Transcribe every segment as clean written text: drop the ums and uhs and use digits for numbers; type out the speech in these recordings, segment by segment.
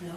Ja.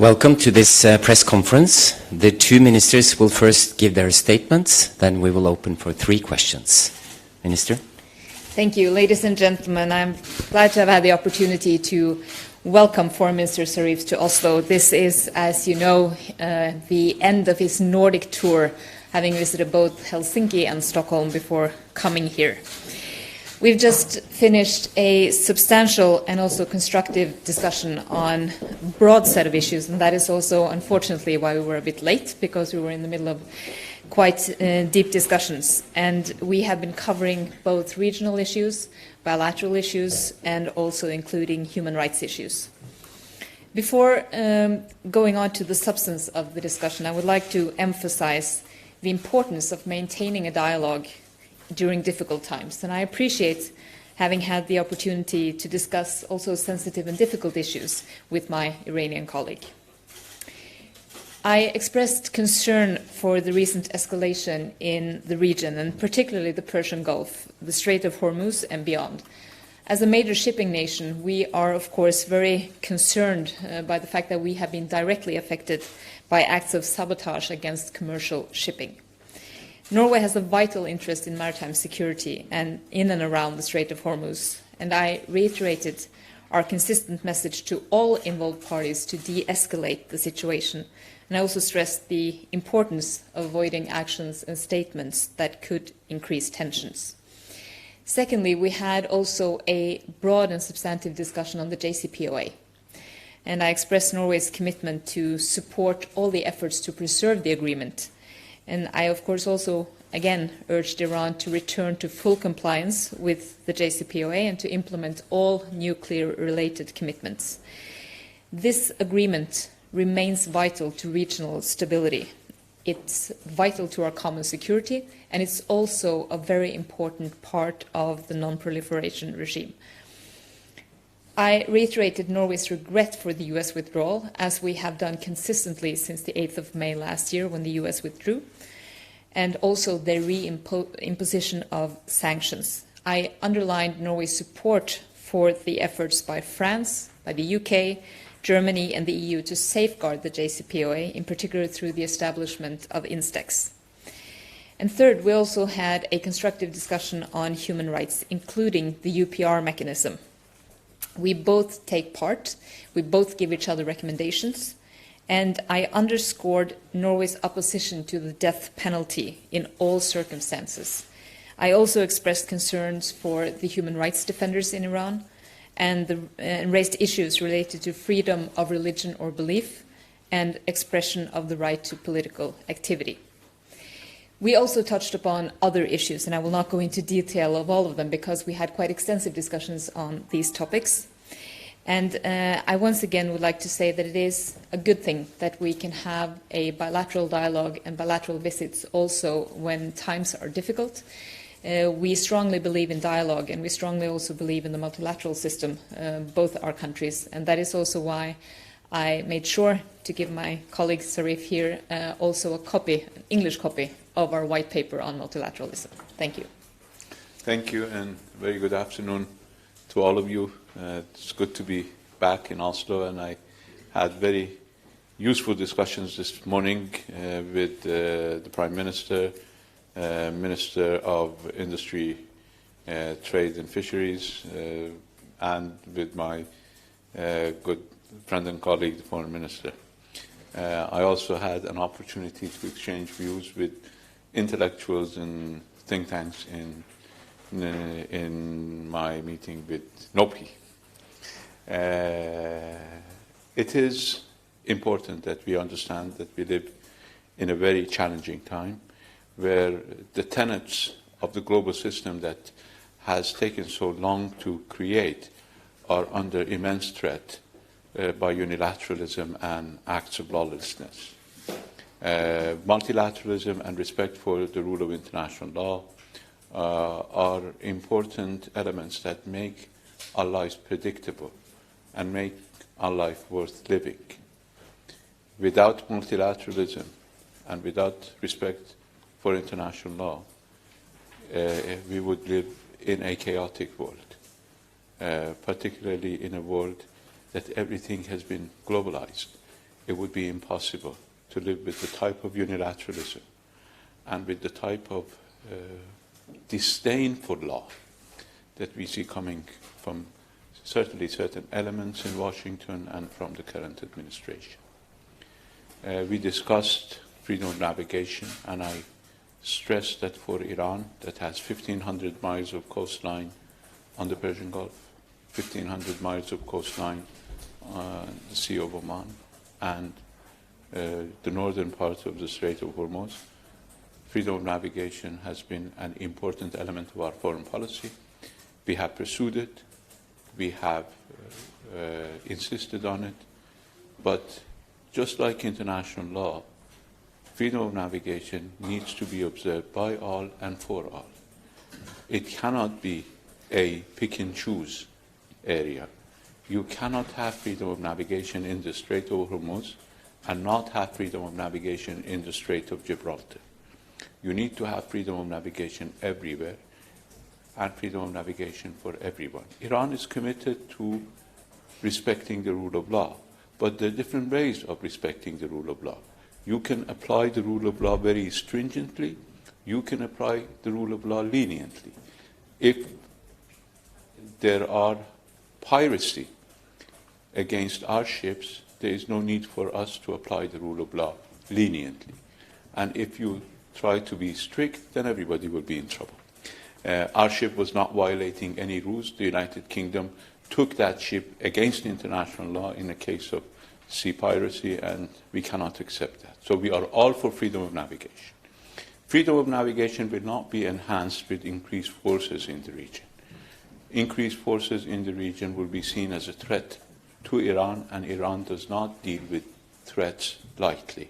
Welcome to this press conference. The two ministers will first give their statements, then we will open for 3 questions. Minister. Thank you. Ladies and gentlemen, I'm glad to have had the opportunity to welcome Foreign Minister Zarif to Oslo. This is, as you know, the end of his Nordic tour, having visited both Helsinki and Stockholm before coming here. We've just finished a substantial and also constructive discussion on a broad set of issues, and that is also, unfortunately, why we were a bit late, because we were in the middle of quite deep discussions. And we have been covering both regional issues, bilateral issues, and also including human rights issues. Before going on to the substance of the discussion, I would like to emphasize the importance of maintaining a dialogue during difficult times. And I appreciate having had the opportunity to discuss also sensitive and difficult issues with my Iranian colleague. I expressed concern for the recent escalation in the region, and particularly the Persian Gulf, the Strait of Hormuz and beyond. As a major shipping nation, we are, of course, very concerned by the fact that we have been directly affected by acts of sabotage against commercial shipping. Norway has a vital interest in maritime security and in and around the Strait of Hormuz, and I reiterated our consistent message to all involved parties to de-escalate the situation, and I also stressed the importance of avoiding actions and statements that could increase tensions. Secondly, we had also a broad and substantive discussion on the JCPOA, and I expressed Norway's commitment to support all the efforts to preserve the agreement. And I, of course, also, again, urged Iran to return to full compliance with the JCPOA and to implement all nuclear-related commitments. This agreement remains vital to regional stability. It's vital to our common security, and it's also a very important part of the non-proliferation regime. I reiterated Norway's regret for the US withdrawal, as we have done consistently since the 8th of May last year when the US withdrew, and also their imposition of sanctions. I underlined Norway's support for the efforts by France, by the UK, Germany and the EU to safeguard the JCPOA, in particular through the establishment of INSTEX. And third, we also had a constructive discussion on human rights, including the UPR mechanism. We both take part, we both give each other recommendations, and I underscored Norway's opposition to the death penalty in all circumstances. I also expressed concerns for the human rights defenders in Iran and raised issues related to freedom of religion or belief and expression of the right to political activity. We also touched upon other issues, and I will not go into detail of all of them because we had quite extensive discussions on these topics. And I once again would like to say that it is a good thing that we can have a bilateral dialogue and bilateral visits also when times are difficult. We strongly believe in dialogue, and we strongly also believe in the multilateral system, both our countries, and that is also why I made sure to give my colleague Zarif here also a copy, an English copy, of our white paper on multilateralism. Thank you. Thank you, and very good afternoon to all of you. It's good to be back in Oslo, and I had very useful discussions this morning with the Prime Minister, Minister of Industry, Trade and Fisheries, and with my good friend and colleague, the Foreign Minister. I also had an opportunity to exchange views with intellectuals and think tanks in my meeting with NOPI. It is important that we understand that we live in a very challenging time where the tenets of the global system that has taken so long to create are under immense threat by unilateralism and acts of lawlessness. Multilateralism and respect for the rule of international law are important elements that make our lives predictable and make our life worth living. Without multilateralism and without respect for international law, we would live in a chaotic world, particularly in a world that everything has been globalized. It would be impossible to live with the type of unilateralism and with the type of disdain for law that we see coming from certainly certain elements in Washington and from the current administration. We discussed freedom of navigation, and I stressed that for Iran, that has 1,500 miles of coastline on the Persian Gulf, 1,500 miles of coastline on the Sea of Oman, and the northern part of the Strait of Hormuz, freedom of navigation has been an important element of our foreign policy. We have pursued it, we have insisted on it, but just like international law, freedom of navigation needs to be observed by all and for all. It cannot be a pick and choose area. You cannot have freedom of navigation in the Strait of Hormuz and not have freedom of navigation in the Strait of Gibraltar. You need to have freedom of navigation everywhere and freedom of navigation for everyone. Iran is committed to respecting the rule of law, but there are different ways of respecting the rule of law. You can apply the rule of law very stringently. You can apply the rule of law leniently. If there are piracy against our ships, there is no need for us to apply the rule of law leniently. And if you try to be strict, then everybody will be in trouble. Our ship was not violating any rules. The United Kingdom took that ship against international law in a case of sea piracy, and we cannot accept that. So we are all for freedom of navigation. Freedom of navigation will not be enhanced with increased forces in the region. Increased forces in the region will be seen as a threat to Iran, and Iran does not deal with threats lightly.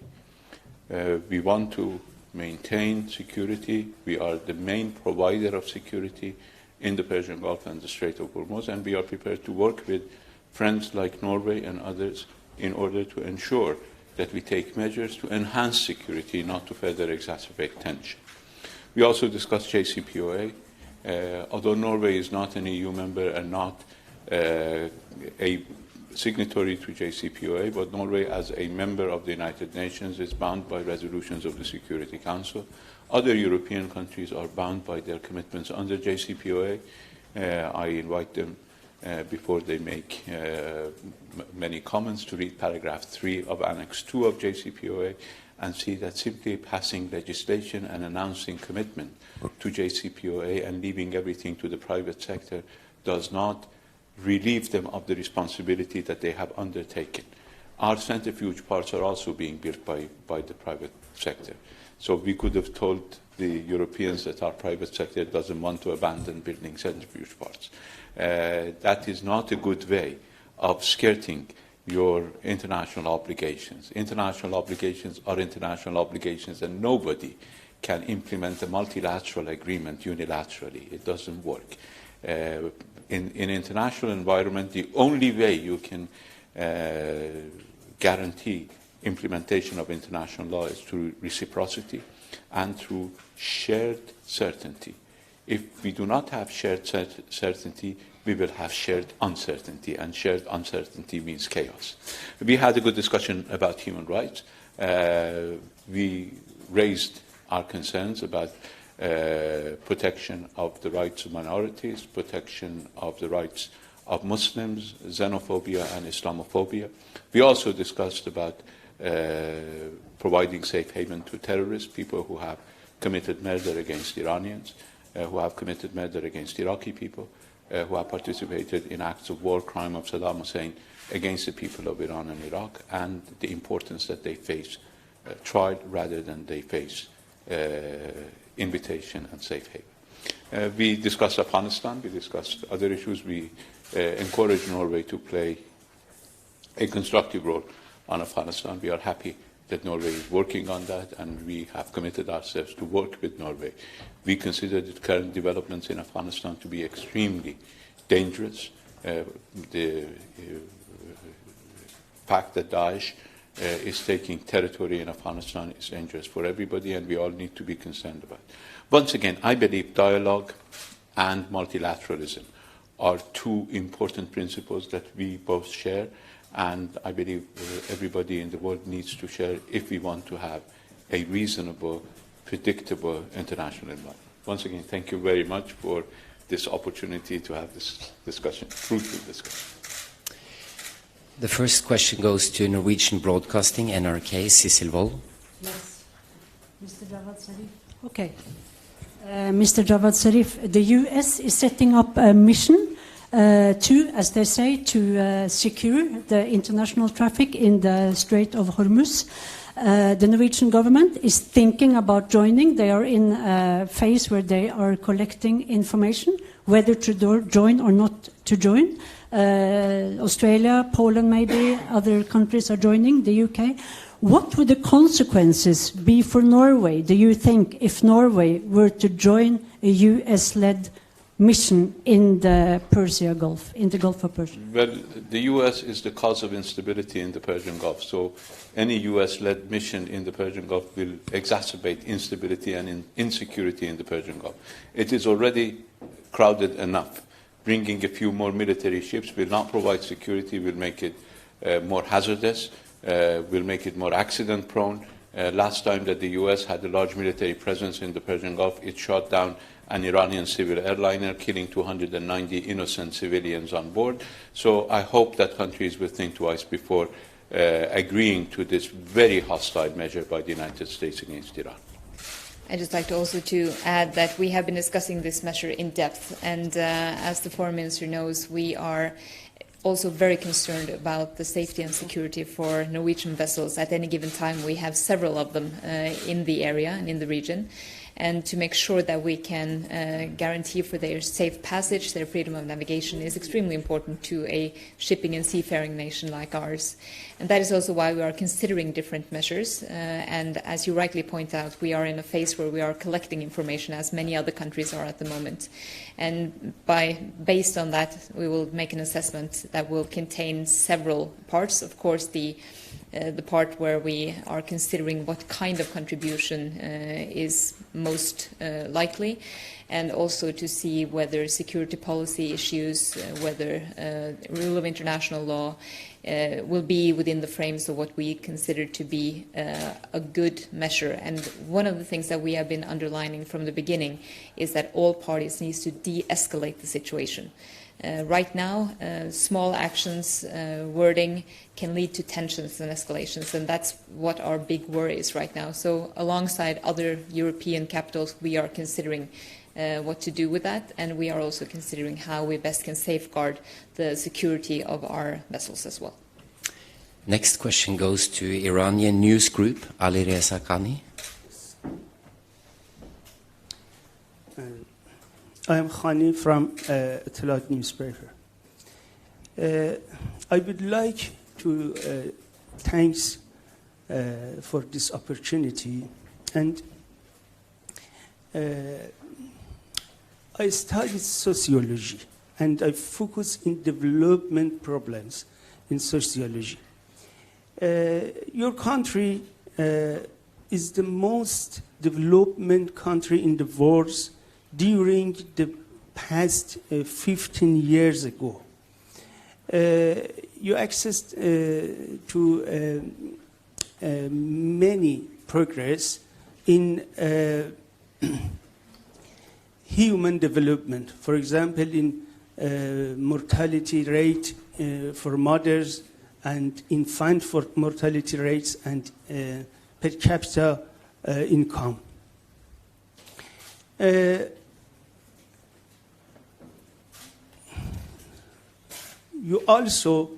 We want to maintain security. We are the main provider of security in the Persian Gulf and the Strait of Hormuz, and we are prepared to work with friends like Norway and others in order to ensure that we take measures to enhance security, not to further exacerbate tension. We also discussed JCPOA. Although Norway is not an EU member and not a signatory to JCPOA, but Norway, as a member of the United Nations, is bound by resolutions of the Security Council. Other European countries are bound by their commitments under JCPOA. I invite them, before they make many comments, to read paragraph 3 of Annex 2 of JCPOA and see that simply passing legislation and announcing commitment to JCPOA and leaving everything to the private sector does not relieve them of the responsibility that they have undertaken. Our centrifuge parks are also being built by the private sector. So we could have told the Europeans that our private sector doesn't want to abandon building centrifuge parks. That is not a good way of skirting your international obligations. International obligations are international obligations, and nobody can implement a multilateral agreement unilaterally. It doesn't work. In international environment, the only way you can guarantee implementation of international law is through reciprocity and through shared certainty. If we do not have shared certainty, we will have shared uncertainty, and shared uncertainty means chaos. We had a good discussion about human rights. We raised our concerns about protection of the rights of minorities, protection of the rights of Muslims, xenophobia and Islamophobia. We also discussed about providing safe haven to terrorists, people who have committed murder against Iranians, who have committed murder against Iraqi people, who have participated in acts of war crime of Saddam Hussein against the people of Iran and Iraq, and the importance that they face trial rather than they face invitation and safe haven. We discussed Afghanistan, we discussed other issues. We encourage Norway to play a constructive role on Afghanistan. We are happy that Norway is working on that, and we have committed ourselves to work with Norway. We consider the current developments in Afghanistan to be extremely dangerous. The fact that Daesh is taking territory in Afghanistan is dangerous for everybody, and we all need to be concerned about it. Once again, I believe dialogue and multilateralism are two important principles that we both share, and I believe everybody in the world needs to share if we want to have a reasonable, predictable international environment. Once again, thank you very much for this opportunity to have this discussion, fruitful discussion. The first question goes to Norwegian Broadcasting, NRK, Sissel Wold. Yes. Mr. Javad Zarif. Okay. Mr. Javad Zarif, the US is setting up a mission to, as they say, to secure the international traffic in the Strait of Hormuz. The Norwegian government is thinking about joining. They are in a phase where they are collecting information, whether to join or not to join. Australia, Poland maybe, other countries are joining, the UK. What would the consequences be for Norway, do you think, if Norway were to join a US-led mission in the Persian Gulf, in the Gulf of Persia? Well, the US is the cause of instability in the Persian Gulf, so any US-led mission in the Persian Gulf will exacerbate instability and insecurity in the Persian Gulf. It is already crowded enough. Bringing a few more military ships will not provide security, will make it more hazardous, will make it more accident-prone. Last time that the US had a large military presence in the Persian Gulf, it shot down an Iranian civil airliner, killing 290 innocent civilians on board. So I hope that countries will think twice before agreeing to this very hostile measure by the United States against Iran. I'd just like to also to add that we have been discussing this measure in depth, and as the Foreign Minister knows, we are also very concerned about the safety and security for Norwegian vessels. At any given time, we have several of them in the area and in the region. And to make sure that we can guarantee for their safe passage, their freedom of navigation, is extremely important to a shipping and seafaring nation like ours. And that is also why we are considering different measures. And as you rightly point out, we are in a phase where we are collecting information, as many other countries are at the moment. And based on that, we will make an assessment that will contain several parts. Of course, the part where we are considering what kind of contribution is most likely, and also to see whether security policy issues, whether rule of international law will be within the frames of what we consider to be a good measure. And one of the things that we have been underlining from the beginning is that all parties need to de-escalate the situation. Right now, small actions, wording, can lead to tensions and escalations, and that's what our big worry is right now. So alongside other European capitals, we are considering what to do with that, and we are also considering how we best can safeguard the security of our vessels as well. Next question goes to Iranian news group, Ali Reza Khani. I am Khani from Etter newspaper. I would like to thanks for this opportunity, and I studied sociology, and I focus in development problems in sociology. Your country is the most development country in the world during the past 15 years ago. You accessed to many progress in human development. For example, in mortality rate for mothers and infant mortality rates and per capita income. You also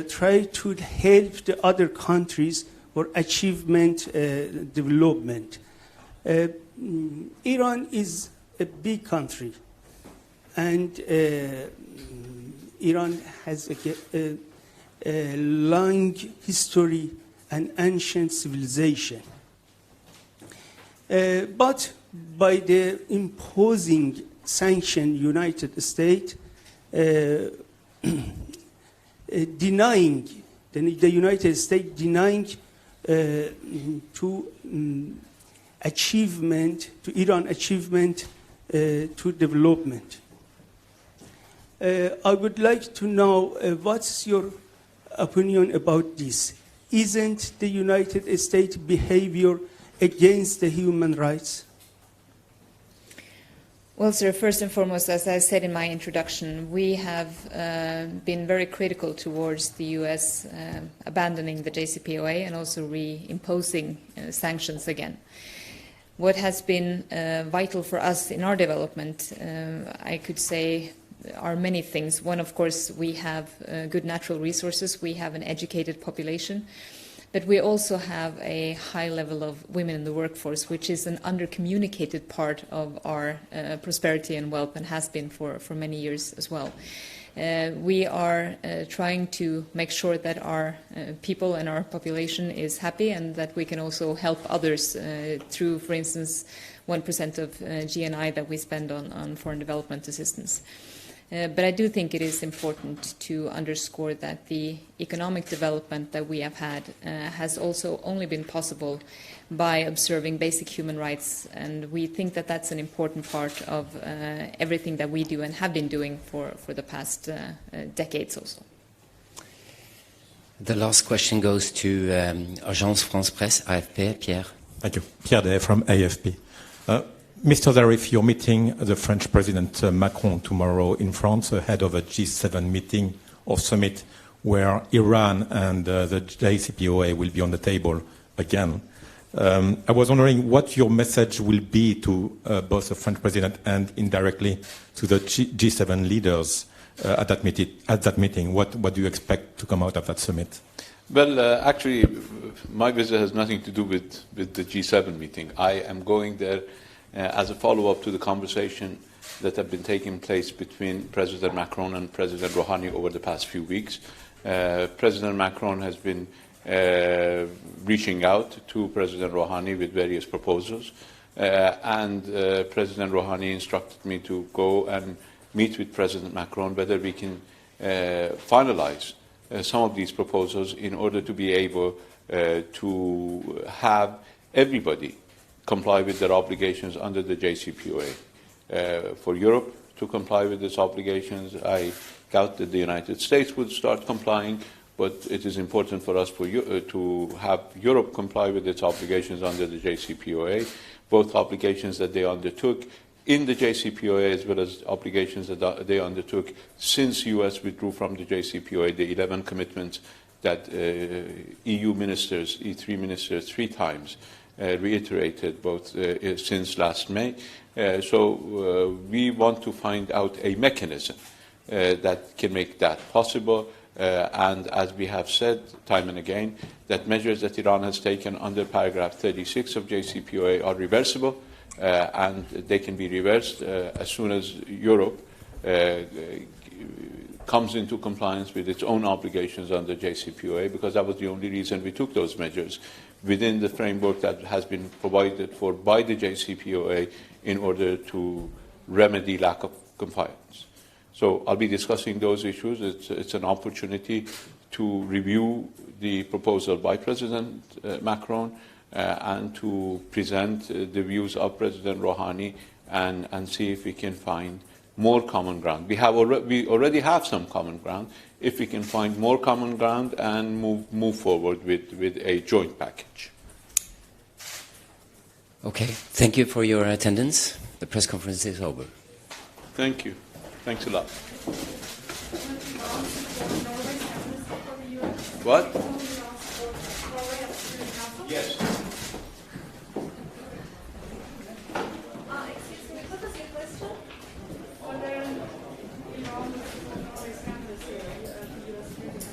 try to help the other countries for achievement development. Iran is a big country, and Iran has a long history and ancient civilization. But by the imposing sanction, United States denying the United States denying to Iran achievement to development. I would like to know what's your opinion about this? Isn't the United States behavior against the human rights? Well, sir, first and foremost, as I said in my introduction, we have been very critical towards the U.S. Abandoning the JCPOA and also reimposing sanctions again. What has been vital for us in our development, I could say, are many things. One, of course, we have good natural resources, we have an educated population, but we also have a high level of women in the workforce, which is an under-communicated part of our prosperity and wealth, and has been for many years as well. We are trying to make sure that our people and our population is happy, and that we can also help others through, for instance, 1% of GNI that we spend on foreign development assistance. But I do think it is important to underscore that the economic development that we have had has also only been possible by observing basic human rights, and we think that that's an important part of everything that we do and have been doing for the past decades also. The last question goes to Agence France Presse, AFP, Pierre. Thank you. Pierre Day from AFP. Mr. Zarif, you're meeting the French President Macron tomorrow in France ahead of a G7 meeting or summit where Iran and the JCPOA will be on the table again. I was wondering what your message will be to both the French President and indirectly to the G7 leaders at that meeting. What do you expect to come out of that summit? Well, actually, my visit has nothing to do with the G7 meeting. I am going there as a follow-up to the conversation that have been taking place between President Macron and President Rouhani over the past few weeks. President Macron has been reaching out to President Rouhani with various proposals, and President Rouhani instructed me to go and meet with President Macron whether we can finalize some of these proposals in order to be able to have everybody comply with their obligations under the JCPOA. For Europe to comply with its obligations, I doubt that the United States would start complying, but it is important for us to have Europe comply with its obligations under the JCPOA, both obligations that they undertook in the JCPOA as well as obligations that they undertook since U.S. withdrew from the JCPOA, the 11 commitments that EU ministers, E3 ministers, 3 times reiterated both since last May. So we want to find out a mechanism that can make that possible. And as we have said time and again, that measures that Iran has taken under paragraph 36 of JCPOA are reversible, and they can be reversed as soon as Europe comes into compliance with its own obligations under JCPOA, because that was the only reason we took those measures within the framework that has been provided for by the JCPOA in order to remedy lack of compliance. So I'll be discussing those issues. It's an opportunity to review the proposal by President Macron and to present the views of President Rouhani and see if we can find more common ground. We already have some common ground. If we can find more common ground and move forward with a joint package. Okay, thank you for your attendance. The press conference is over. Thank you. Thanks a lot. What? Yes. Excuse me, what was your question? Whether Iran Norway scandals the US president.